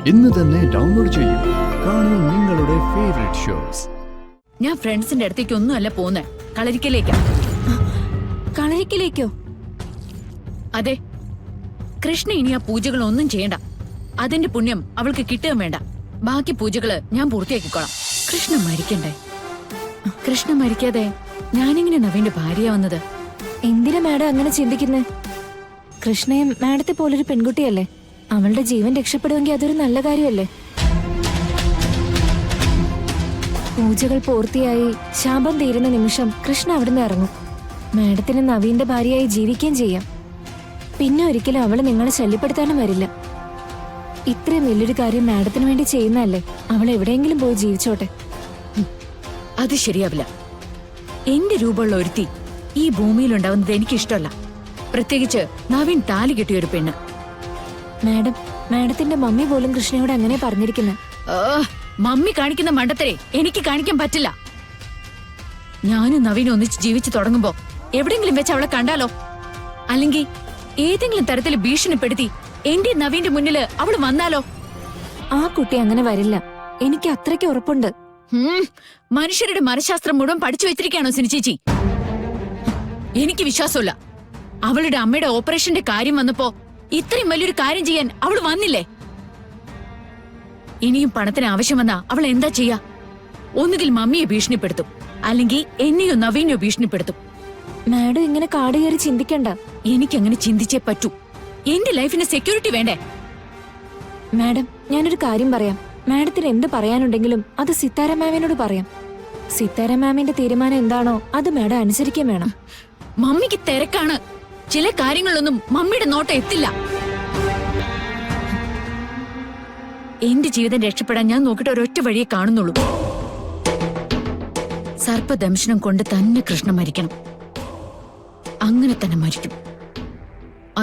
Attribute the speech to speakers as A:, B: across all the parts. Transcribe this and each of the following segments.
A: ഇന്ന് തന്നെ ഡൗൺലോഡ് ചെയ്യൂ. കാണൂ നിങ്ങളുടെ ഫേവറേറ്റ് ഷോസ്.
B: ഞാൻ ഫ്രണ്ട്സിന്റെ അടുത്തേക്ക് ഒന്നുമല്ല പോകുന്നത്, കളരിക്കലേക്കാ.
C: കളരിക്കലേക്കോ?
B: അതെ, കൃഷ്ണ ഇനി ആ പൂജകളൊന്നും ചെയ്യണ്ട. അതിന്റെ പുണ്യം അവൾക്ക് കിട്ടുകയും വേണ്ട. ബാക്കി പൂജകള് ഞാൻ പൂർത്തിയാക്കിക്കോളാം. കൃഷ്ണ മരിക്കണ്ടേ? കൃഷ്ണ മരിക്കാതെ ഞാനിങ്ങനെ നവീന്റെ ഭാര്യയാവുന്നത്?
C: എന്തിനാ മാഡം അങ്ങനെ ചിന്തിക്കുന്നേ? കൃഷ്ണയും മാഡത്തെ പോലൊരു പെൺകുട്ടിയല്ലേ. അവളുടെ ജീവൻ രക്ഷപ്പെടുമെങ്കിൽ അതൊരു നല്ല കാര്യമല്ലേ. പൂജകൾ പൂർത്തിയായി ശാപം തീരുന്ന നിമിഷം കൃഷ്ണ അവിടുന്ന് ഇറങ്ങും. മാഡത്തിന് നവീന്റെ ഭാര്യയായി ജീവിക്കുകയും ചെയ്യാം. പിന്നെ ഒരിക്കലും അവള് നിങ്ങളെ ശല്യപ്പെടുത്താനും വരില്ല. ഇത്രയും വലിയൊരു കാര്യം മാഡത്തിന് വേണ്ടി ചെയ്യുന്നതല്ലേ. അവൾ എവിടെയെങ്കിലും പോയി ജീവിച്ചോട്ടെ.
B: അത് ശരിയാവില്ല. എന്റെ രൂപമുള്ള ഒരുത്തി ഈ ഭൂമിയിലുണ്ടാവുന്നത് എനിക്കിഷ്ടമല്ല. പ്രത്യേകിച്ച് നവീൻ താലി കെട്ടിയൊരു പെണ്ണ്.
C: മാഡത്തിന്റെ മമ്മി പോലും കൃഷ്ണയോട് അങ്ങനെ പറഞ്ഞിരിക്കുന്നത്.
B: മമ്മി കാണിക്കുന്ന മണ്ടത്തരെ എനിക്ക് കാണിക്കാൻ പറ്റില്ല. ഞാനും നവീനും ഒന്നിച്ച് ജീവിച്ചു തുടങ്ങുമ്പോ എവിടെങ്കിലും വെച്ച് അവളെ കണ്ടാലോ, അല്ലെങ്കിൽ ഏതെങ്കിലും തരത്തിൽ ഭീഷണിപ്പെടുത്തി എന്റെ നവീന്റെ മുന്നില് അവള് വന്നാലോ?
C: ആ കുട്ടി അങ്ങനെ വരില്ല, എനിക്ക് അത്രയ്ക്ക് ഉറപ്പുണ്ട്.
B: മനുഷ്യരുടെ മനഃശാസ്ത്രം മുഴുവൻ പഠിച്ചു വെച്ചിരിക്കുകയാണോ സിനി ചേച്ചി? എനിക്ക് വിശ്വാസമില്ല. അവളുടെ അമ്മയുടെ ഓപ്പറേഷന്റെ കാര്യം വന്നപ്പോ ഇത്രയും വലിയൊരു കാര്യം ചെയ്യാൻ അവള് വന്നില്ലേ? ഇനിയും പണത്തിന് ആവശ്യം വന്നാ അവൾ എന്താ ചെയ്യാ? ഒന്നുകിൽ മമ്മിയെ ഭീഷണിപ്പെടുത്തും, അല്ലെങ്കിൽ എന്നെയോ നവീനെയോ ഭീഷണിപ്പെടുത്തും.
C: മാഡം ഇങ്ങനെ കാട് കയറി ചിന്തിക്കണ്ട.
B: എനിക്കങ്ങനെ ചിന്തിച്ചേ പറ്റൂ. എന്റെ ലൈഫിന് സെക്യൂരിറ്റി വേണ്ടേ?
C: മാഡം, ഞാനൊരു കാര്യം പറയാം. മാഡത്തിന് എന്ത് പറയാനുണ്ടെങ്കിലും അത് സിത്താര മാമിനോട് പറയാം. സിത്താര മാമിന്റെ തീരുമാനം എന്താണോ അത് മാഡം അനുസരിക്കാൻ വേണം.
B: മമ്മിക്ക് തിരക്കാണ്. ചില കാര്യങ്ങളിലൊന്നും മമ്മിയുടെ നോട്ടം എത്തില്ല. എന്റെ ജീവിതം രക്ഷപ്പെടാൻ ഞാൻ നോക്കിയിട്ട് ഒരൊറ്റ വഴിയെ കാണുന്നുള്ളൂ. സർപ്പദംശനം കൊണ്ട് തന്നെ കൃഷ്ണ മരിക്കണം. അങ്ങനെ തന്നെ മരിക്കും.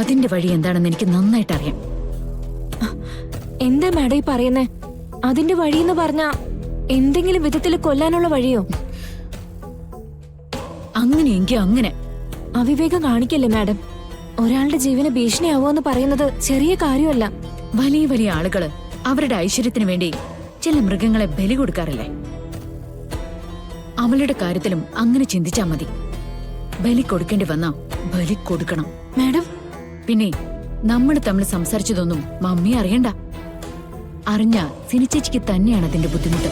B: അതിന്റെ വഴി എന്താണെന്ന് എനിക്ക് നന്നായിട്ട് അറിയാം.
C: എന്താ മാഡം ഈ പറയുന്നേ? അതിന്റെ വഴിയെന്ന് പറഞ്ഞ എന്തെങ്കിലും വിധത്തിൽ കൊല്ലാനുള്ള വഴിയോ?
B: അങ്ങനെയെങ്കിൽ അങ്ങനെ.
C: അവിവേകം കാണിക്കല്ലേ മാഡം. ഒരാളുടെ ജീവന് ഭീഷണിയാവോന്ന് പറയുന്നത് ചെറിയ കാര്യമല്ല.
B: വലിയ വലിയ ആളുകള് അവരുടെ ഐശ്വര്യത്തിന് വേണ്ടി ചില മൃഗങ്ങളെ ബലി കൊടുക്കാറില്ലേ? അവളുടെ കാര്യത്തിലും അങ്ങനെ ചിന്തിച്ചാ മതി. ബലി കൊടുക്കേണ്ടി വന്നാ ബലി കൊടുക്കണം
C: മാഡം.
B: പിന്നെ നമ്മൾ തമ്മിൽ സംസാരിച്ചതൊന്നും മമ്മി അറിയണ്ട. അറിഞ്ഞാ സിനിച്ചേച്ചിക്ക് തന്നെയാണ് അതിന്റെ ബുദ്ധിമുട്ട്.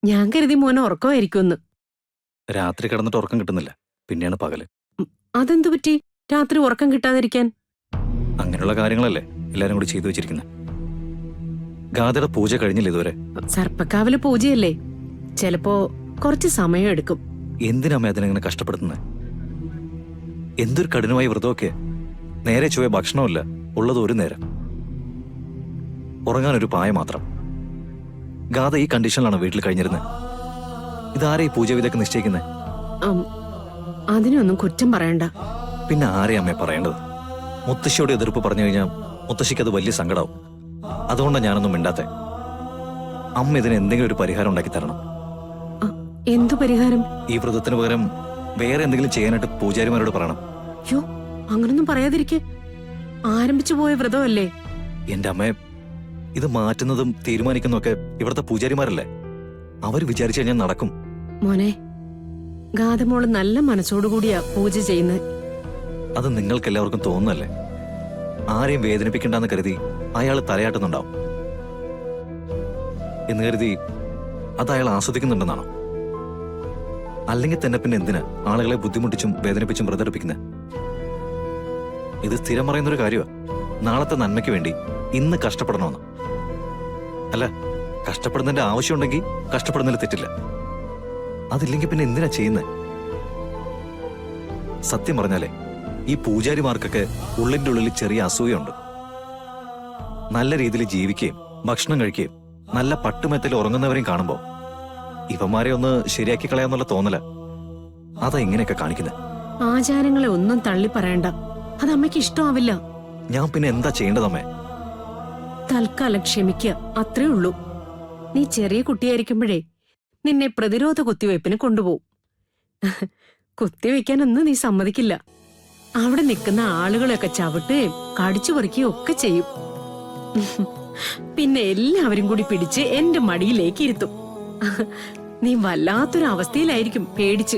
D: ഞാൻ കരുതി മോനെ ഉറക്കമായിരിക്കുമെന്ന്.
E: രാത്രി കിടന്നിട്ട് ഉറക്കം കിട്ടുന്നില്ല, പിന്നെയാണ് പകല്.
D: അതെന്തു പറ്റി രാത്രി ഉറക്കം കിട്ടാതിരിക്കാൻ?
E: അങ്ങനെയുള്ള കാര്യങ്ങളല്ലേ എല്ലാരും കൂടി ചെയ്തു വെച്ചിരിക്കുന്നത്. ഗാഥയുടെ പൂജ കഴിഞ്ഞില്ല ഇതുവരെ.
D: സർപ്പക്കാവിലെ പൂജയല്ലേ, ചിലപ്പോ കുറച്ച് സമയം എടുക്കും.
E: എന്തിനമ്മ അതിനെങ്ങനെ കഷ്ടപ്പെടുത്തുന്നത്? എന്തൊരു കഠിനമായ വ്രതമൊക്കെ. നേരെ ചൊവ്വേ ഭക്ഷണമില്ല, ഉള്ളത് ഒരു നേരം. ഉറങ്ങാനൊരു പായ മാത്രം. ഗാഥ ഈ കണ്ടീഷനിലാണ് വീട്ടിൽ കഴിഞ്ഞിരുന്നത്. ഇതാരെ ഈ പൂജ വിധൊക്കെ നിശ്ചയിക്കുന്നത്?
D: അതിനൊന്നും കുറ്റം പറയണ്ട.
E: പിന്നെ ആരെ അമ്മയെ പറയേണ്ടത്? മുത്തശ്ശിയോട് എതിർപ്പ് പറഞ്ഞു കഴിഞ്ഞാൽ മുത്തശ്ശിക്ക് അത് വലിയ സങ്കടാവും. അതുകൊണ്ടാണ് ഞാനൊന്നും മിണ്ടാത്തെ. അമ്മ ഇതിന് എന്തെങ്കിലും ഒരു പരിഹാരം ഉണ്ടാക്കി തരണം.
D: എന്തു പരിഹാരം?
E: ഈ വ്രതത്തിന് പകരം വേറെ എന്തെങ്കിലും ചെയ്യാനായിട്ട് പൂജാരിമാരോട് പറയണം.
D: യോ, അങ്ങനൊന്നും പറയാതിരിക്കെ. ആരംഭിച്ചു പോയ വ്രതമല്ലേ.
E: എന്റെ അമ്മയെ ഇത് മാറ്റുന്നതും തീരുമാനിക്കുന്നതൊക്കെ ഇവിടുത്തെ പൂജാരിമാരല്ലേ. അവർ വിചാരിച്ചു കഴിഞ്ഞാൽ നടക്കും.
D: മോനെ, ഗാഥമോള് നല്ല മനസ്സോടുകൂടിയാ പൂജ ചെയ്യുന്നത്.
E: അത് നിങ്ങൾക്ക് എല്ലാവർക്കും തോന്നുന്നല്ലേ. ആരെയും വേദനിപ്പിക്കണ്ടെന്ന് കരുതി അയാൾ തലയാട്ടുന്നുണ്ടാവും എന്ന് കരുതി അത് അയാൾ ആസ്വദിക്കുന്നുണ്ടെന്നാണോ? അല്ലെങ്കിൽ തന്നെ പിന്നെ എന്തിനാ ആളുകളെ ബുദ്ധിമുട്ടിച്ചും വേദനിപ്പിച്ചും വ്രതെടുപ്പിക്കുന്നത്? ഇത് സ്ഥിരം പറയുന്നൊരു കാര്യമാണ്. നാളത്തെ നന്മയ്ക്ക് വേണ്ടി ഇന്ന് കഷ്ടപ്പെടണമെന്ന്. അല്ല, കഷ്ടപ്പെടുന്നതിന്റെ ആവശ്യമുണ്ടെങ്കിൽ കഷ്ടപ്പെടുന്നതിൽ തെറ്റില്ല. അതില്ലെങ്കിൽ പിന്നെ എന്തിനാ ചെയ്യുന്നത്? സത്യം പറഞ്ഞാലേ ഈ പൂജാരിമാർക്കൊക്കെ ഉള്ളിന്റെ ഉള്ളിൽ ചെറിയ അസൂയുണ്ട്. നല്ല രീതിയിൽ ജീവിക്കുകയും ഭക്ഷണം കഴിക്കുകയും നല്ല പട്ടുമെത്തിൽ ഉറങ്ങുന്നവരെയും കാണുമ്പോ ഇവന്മാരെ ഒന്ന് ശരിയാക്കി കളയാന്നുള്ള തോന്നല. അതാ ഇങ്ങനെയൊക്കെ കാണിക്കുന്നത്.
D: ആചാരങ്ങളെ ഒന്നും തള്ളി പറയണ്ട. അത് അമ്മയ്ക്ക് ഇഷ്ടമാവില്ല.
E: ഞാൻ പിന്നെ എന്താ ചെയ്യേണ്ടതമ്മേ?
D: തൽക്കാലം ക്ഷമിക്കുക, അത്രേ ഉള്ളൂ. നീ ചെറിയ കുട്ടിയായിരിക്കുമ്പോഴേ നിന്നെ പ്രതിരോധ കുത്തിവയ്പ്പിന് കൊണ്ടുപോകും. കുത്തിവെക്കാനൊന്നും നീ സമ്മതിക്കില്ല. അവിടെ നിൽക്കുന്ന ആളുകളെയൊക്കെ ചവിട്ടുകയും കടിച്ചു പറിക്കുകയും ഒക്കെ ചെയ്യും. പിന്നെ എല്ലാവരും കൂടി പിടിച്ച് എന്റെ മടിയിലേക്ക് ഇരുത്തും. നീ വല്ലാത്തൊരു അവസ്ഥയിലായിരിക്കും പേടിച്ച്.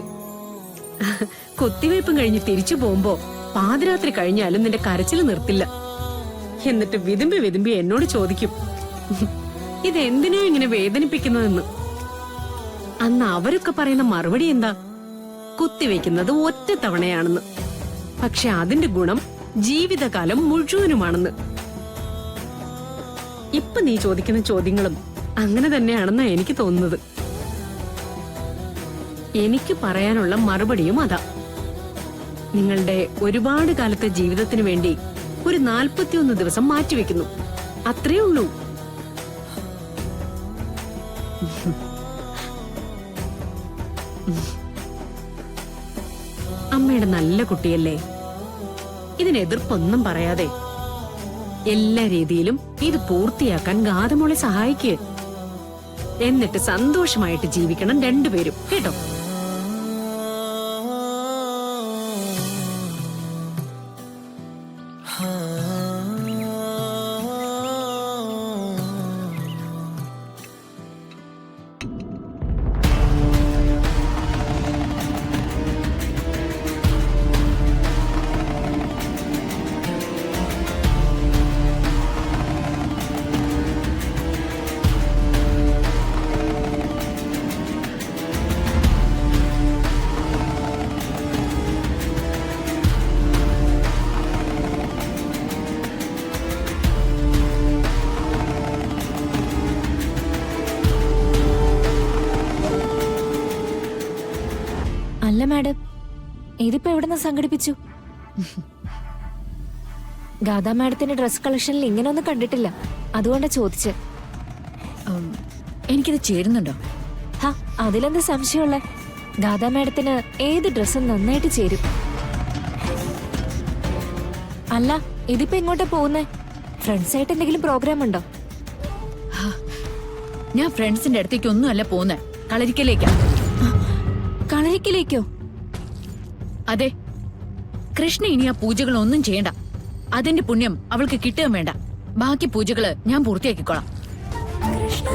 D: കുത്തിവയ്പ്പും കഴിഞ്ഞ് തിരിച്ചു പോകുമ്പോ പാതിരാത്രി കഴിഞ്ഞാലും നിന്റെ കരച്ചിൽ നിർത്തില്ല. എന്നിട്ട് വിതുമ്പി വിതുമ്പി എന്നോട് ചോദിക്കും, ഇതെന്തിനോ ഇങ്ങനെ വേദനിപ്പിക്കുന്നതെന്ന്. അന്ന് അവരൊക്കെ പറയുന്ന മറുപടി എന്താ? കുത്തിവെക്കുന്നത് ഒറ്റ തവണയാണെന്ന്. പക്ഷെ അതിന്റെ ഗുണം ജീവിതകാലം മുഴുവനുമാണെന്ന്. ഇപ്പൊ നീ ചോദിക്കുന്ന ചോദ്യങ്ങളും അങ്ങനെ തന്നെയാണെന്നാ എനിക്ക് തോന്നുന്നത്. എനിക്ക് പറയാനുള്ള മറുപടിയും അതാ. നിങ്ങളുടെ ഒരുപാട് കാലത്തെ ജീവിതത്തിന് വേണ്ടി ഒരു 41 ദിവസം മാറ്റിവെക്കുന്നു, അത്രേ ഉള്ളൂ. അമ്മയുടെ നല്ല കുട്ടിയല്ലേ? ഇതിന് എതിർപ്പൊന്നും പറയാതെ എല്ലാ രീതിയിലും ഇത് പൂർത്തിയാക്കാൻ ഗാതമോളെ സഹായിക്ക്. എന്നിട്ട് സന്തോഷമായിട്ട് ജീവിക്കണം രണ്ടുപേരും, കേട്ടോ?
C: അല്ല മാഡം, ഇതിപ്പോ എവിടുന്ന് സംഘടിപ്പിച്ചു? ഗാഥാ മാഡത്തിന്റെ ഡ്രസ് കളക്ഷനിൽ ഇങ്ങനെയൊന്നും കണ്ടിട്ടില്ല, അതുകൊണ്ടാ ചോദിച്ചേ.
B: എനിക്കിത് ചേരുന്നുണ്ടോ?
C: ഹാ, അതിലെന്താ സംശയമുള്ള? ഗാഥാ മാഡത്തിന് ഏത് ഡ്രസ്സും നന്നായിട്ട് ചേരും. അല്ല, ഇതിപ്പോ എങ്ങോട്ടാ പോകുന്നേ? ഫ്രണ്ട്സ് ആയിട്ട് എന്തെങ്കിലും പ്രോഗ്രാം ഉണ്ടോ?
B: ഞാൻ ഫ്രണ്ട്സിന്റെ അടുത്തേക്ക് ഒന്നും അല്ല പോകുന്നേ, കളരിക്കലേക്കാ.
C: കളരിക്കലേക്കോ?
B: അതെ, കൃഷ്ണ ഇനി ആ പൂജകളൊന്നും ചെയ്യണ്ട. അതിന്റെ പുണ്യം അവൾക്ക് കിട്ടുകയും വേണ്ട. ബാക്കി പൂജകള് ഞാൻ പൂർത്തിയാക്കിക്കോളാം.
C: കൃഷ്ണ